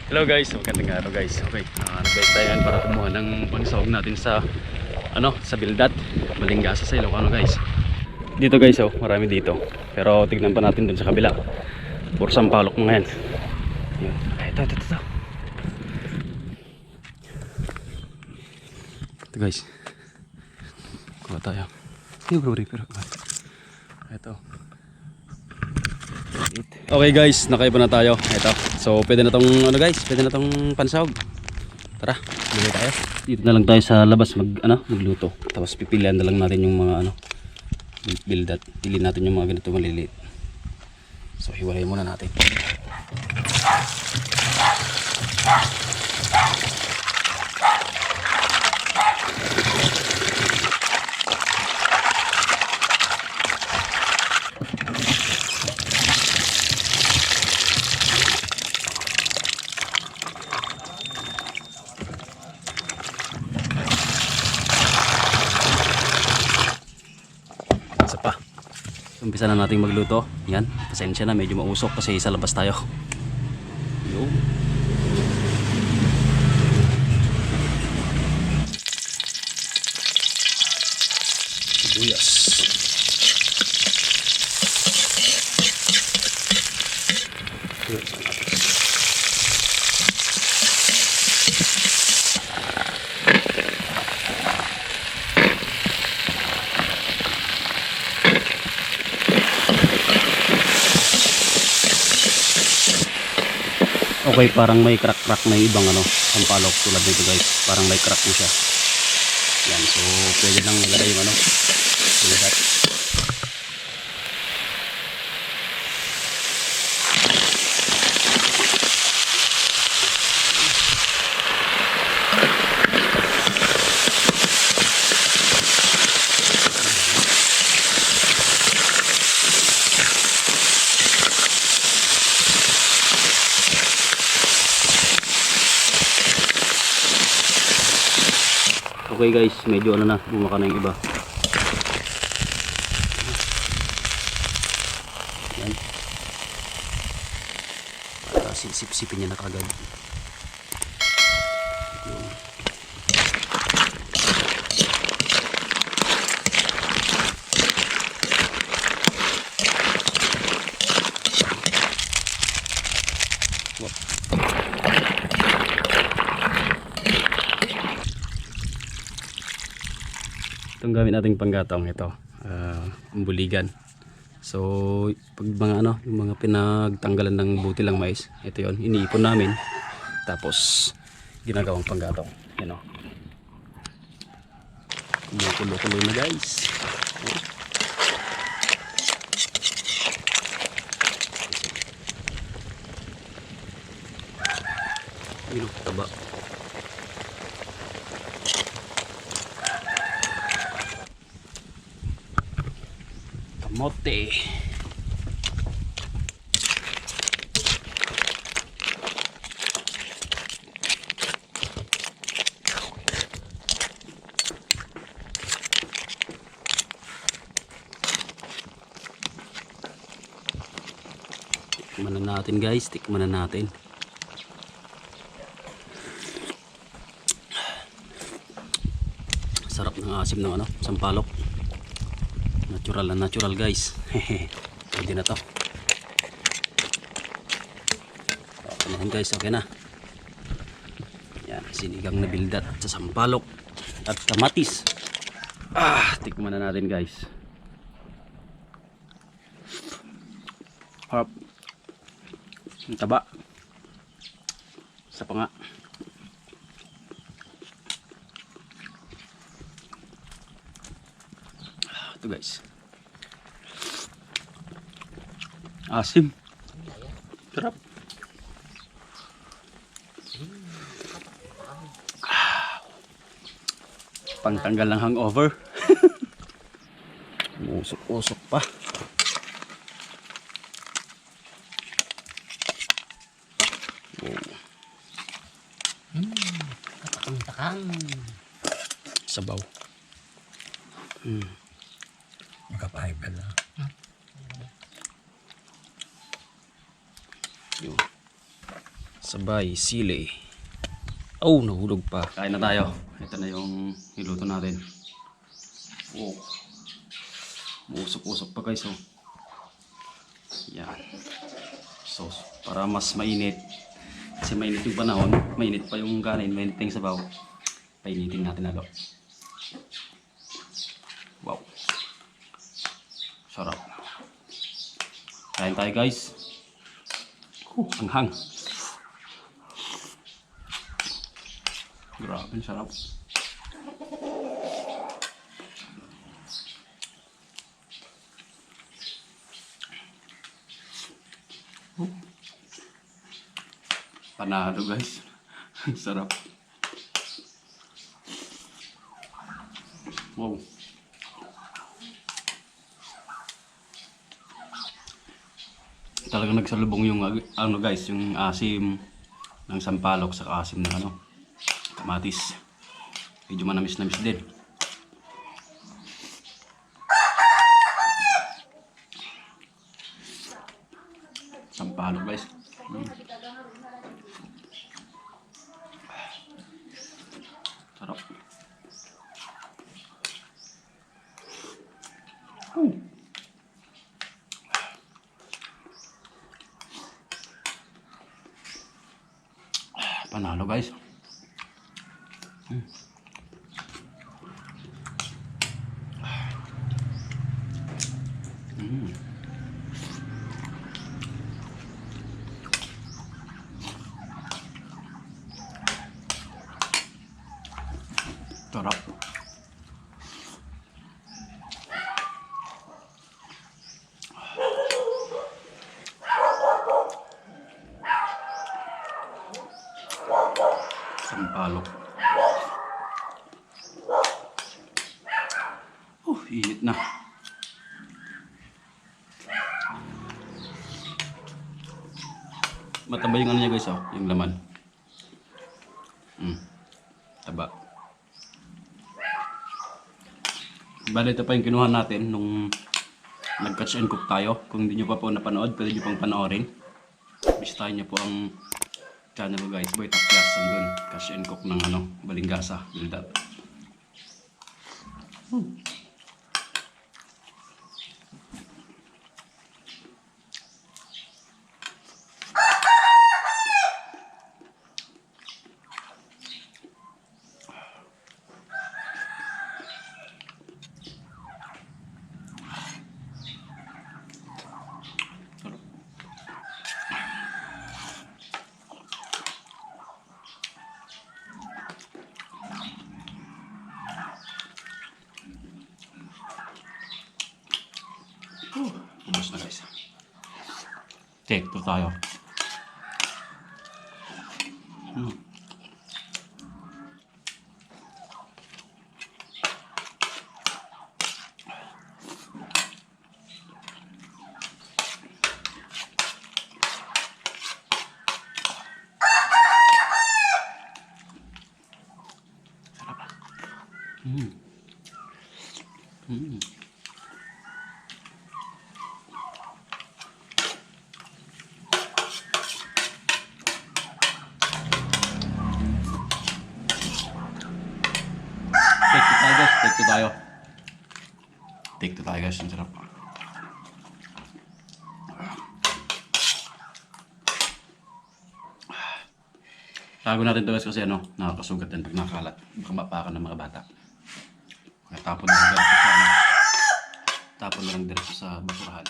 Hello guys, magandang araw guys. Okay, nag-bike tayo yan para kumuha ng pangsahog natin sa sa Bildat, Balingasa sa Ilocano guys. Dito guys, marami dito. Pero tignan pa natin dun sa kabila. Puro sampalok mga yan. Yun. Ito. Ito guys. Kuha tayo. Pero ito. Okay guys, nakaiba na tayo. Ito. So pwede na tong pwede na tong pansahog. Tara, bili tayo. Dito na lang tayo sa labas magluto. Tapos pipilian na lang natin yung mga Bildat. Pili natin yung mga ganito maliliit. So hiwalay muna natin. Umpisa na nating magluto. Yan, pasensya na, medyo mausok kasi sa labas tayo. Yo. Sibuyas. Okay, parang may crack na ibang sampalok tulad nito guys. Parang may crack na siya. Yan, so pwede lang ilagay yung Bildat. Okay guys, medyo bumaka na yung iba. Yan. Para sip-sipin niya na kagad. Itong gamit nating panggatong ito, umbuligan. So pag mga yung mga pinagtanggalan ng butil ng mais, ito yon, iniipon namin tapos ginagawang panggatong. Yan kumukulo-kulo na guys. Taba. Kamote. Tikman na natin guys, tikman na natin. Sarap ng asim ng sampalok. Natural guys. Pwede na to. Okay na guys, okay na. Yan, sinigang na Bildat sa sampalok at kamatis. Tikman na natin guys. Harap. Ang taba. Sa panga. Ito guys. Asim. Sarap. Pangtanggal ng hangover. Usok-usok pa. Takang-takang. Sabaw. Magkapahiban na. Yun. Sabay, sili. Oh, nahulog pa. Kain na tayo. Ito na yung niluto natin. Oh. Muusok-usok pa guys. Oh. Yan. So, para mas mainit. Kasi mainit yung panahon. Mainit pa yung kanin. Mainit yung sabaw. Painitin natin lalo. Wow. Sarap. Kain tayo guys. Hanghang. Grabe, sarap. Panalo guys. Sarap. Wow. Talagang nagsalubong yung ano guys, yung asim ng sampalok sa asim ng ano, kamatis. Medyo manamis-namis din. Sampalok guys. Sarap. Panalo guys. Sarap. Sampalok. Init na. Mataba yung ano niya guys, oh, yung laman. Taba. Bale, ito pa yung kinuha natin nung nag-catch and cook tayo. Kung hindi nyo pa po napanood, pwede nyo pang panoorin. Bisitahin nyo po ang channel ko guys, Boy Taklas, andun. Catch and cook ng ano, Balingasa, Bildat. Ubus na guys. Take to tayo. Take to tayo. Take to tayo guys, ang sarap. Tago natin ito guys kasi ano, nakakasugat din pag nakalat. Baka mapakan ng mga bata. Tapon na lang diretso sa basurahan.